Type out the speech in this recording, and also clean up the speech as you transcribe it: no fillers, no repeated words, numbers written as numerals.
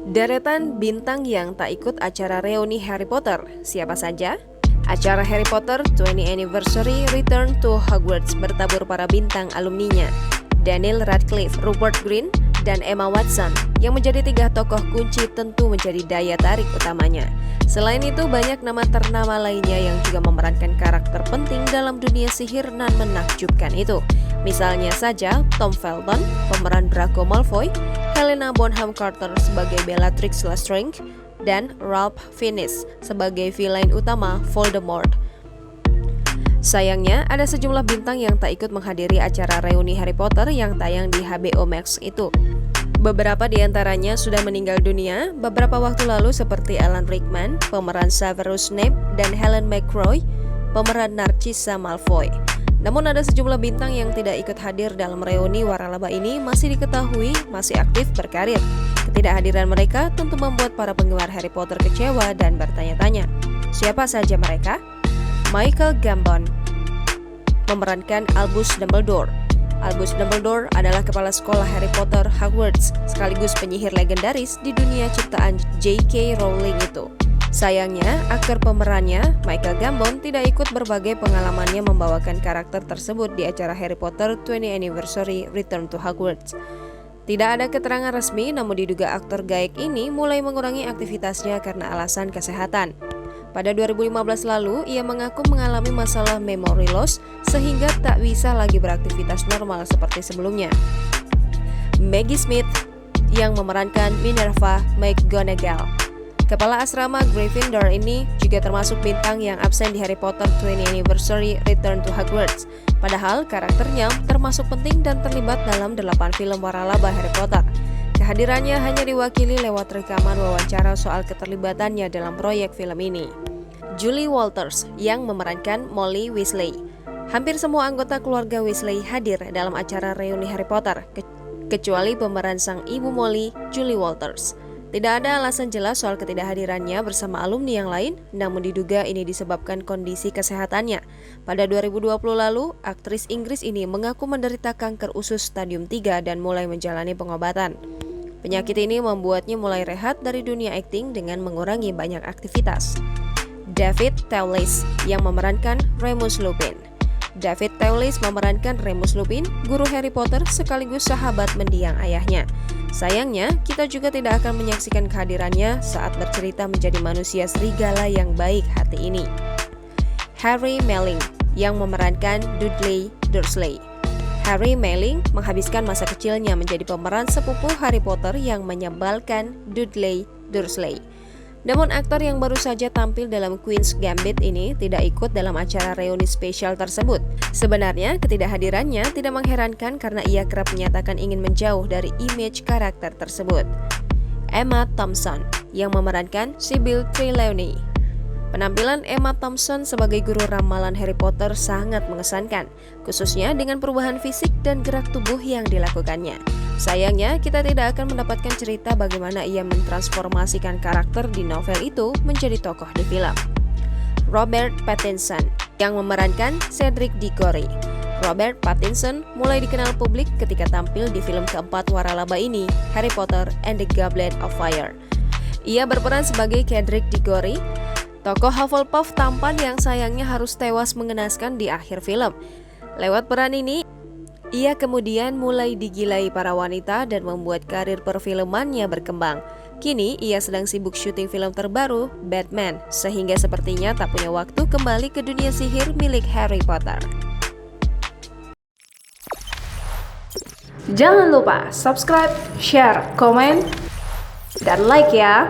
Deretan bintang yang tak ikut acara reuni Harry Potter, siapa saja? Acara Harry Potter 20th Anniversary Return to Hogwarts bertabur para bintang alumninya, Daniel Radcliffe, Rupert Grint, dan Emma Watson, yang menjadi 3 tokoh kunci tentu menjadi daya tarik utamanya. Selain itu, banyak nama ternama lainnya yang juga memerankan karakter penting dalam dunia sihir nan menakjubkan itu. Misalnya saja Tom Felton, pemeran Draco Malfoy, Helena Bonham Carter sebagai Bellatrix Lestrange, dan Ralph Fiennes sebagai villain utama Voldemort. Sayangnya, ada sejumlah bintang yang tak ikut menghadiri acara reuni Harry Potter yang tayang di HBO Max itu. Beberapa di antaranya sudah meninggal dunia beberapa waktu lalu seperti Alan Rickman, pemeran Severus Snape, dan Helen McCrory, pemeran Narcissa Malfoy. Namun ada sejumlah bintang yang tidak ikut hadir dalam reuni waralaba ini masih diketahui masih aktif berkarir. Ketidakhadiran mereka tentu membuat para penggemar Harry Potter kecewa dan bertanya-tanya, siapa saja mereka? Michael Gambon memerankan Albus Dumbledore. Albus Dumbledore adalah kepala sekolah Harry Potter Hogwarts, sekaligus penyihir legendaris di dunia ciptaan J.K. Rowling itu. Sayangnya, aktor pemerannya, Michael Gambon, tidak ikut berbagai pengalamannya membawakan karakter tersebut di acara Harry Potter 20th Anniversary Return to Hogwarts. Tidak ada keterangan resmi, namun diduga aktor gaek ini mulai mengurangi aktivitasnya karena alasan kesehatan. Pada 2015 lalu, ia mengaku mengalami masalah memory loss sehingga tak bisa lagi beraktivitas normal seperti sebelumnya. Maggie Smith yang memerankan Minerva McGonagall. Kepala asrama Gryffindor ini juga termasuk bintang yang absen di Harry Potter 20th Anniversary Return to Hogwarts. Padahal karakternya termasuk penting dan terlibat dalam 8 film waralaba Harry Potter. Kehadirannya hanya diwakili lewat rekaman wawancara soal keterlibatannya dalam proyek film ini. Julie Walters yang memerankan Molly Weasley. Hampir semua anggota keluarga Weasley hadir dalam acara reuni Harry Potter, kecuali pemeran sang ibu Molly, Julie Walters. Tidak ada alasan jelas soal ketidakhadirannya bersama alumni yang lain, namun diduga ini disebabkan kondisi kesehatannya. Pada 2020 lalu, aktris Inggris ini mengaku menderita kanker usus stadium 3 dan mulai menjalani pengobatan. Penyakit ini membuatnya mulai rehat dari dunia akting dengan mengurangi banyak aktivitas. David Thewlis yang memerankan Remus Lupin. David Thewlis memerankan Remus Lupin, guru Harry Potter sekaligus sahabat mendiang ayahnya. Sayangnya, kita juga tidak akan menyaksikan kehadirannya saat bercerita menjadi manusia serigala yang baik hati ini. Harry Melling yang memerankan Dudley Dursley. Harry Melling menghabiskan masa kecilnya menjadi pemeran sepupu Harry Potter yang menyebalkan Dudley Dursley. Namun aktor yang baru saja tampil dalam Queen's Gambit ini tidak ikut dalam acara reuni spesial tersebut. Sebenarnya ketidakhadirannya tidak mengherankan karena ia kerap menyatakan ingin menjauh dari image karakter tersebut. Emma Thompson yang memerankan Sybil Trelawney. Penampilan Emma Thompson sebagai guru ramalan Harry Potter sangat mengesankan, khususnya dengan perubahan fisik dan gerak tubuh yang dilakukannya. Sayangnya, kita tidak akan mendapatkan cerita bagaimana ia mentransformasikan karakter di novel itu menjadi tokoh di film. Robert Pattinson yang memerankan Cedric Diggory. Robert Pattinson mulai dikenal publik ketika tampil di film keempat waralaba ini, Harry Potter and the Goblet of Fire. Ia berperan sebagai Cedric Diggory, tokoh Hufflepuff tampan yang sayangnya harus tewas mengenaskan di akhir film. Lewat peran ini, ia kemudian mulai digilai para wanita dan membuat karir perfilmannya berkembang. Kini, ia sedang sibuk syuting film terbaru, Batman, sehingga sepertinya tak punya waktu kembali ke dunia sihir milik Harry Potter. Jangan lupa subscribe, share, komen, dan like ya!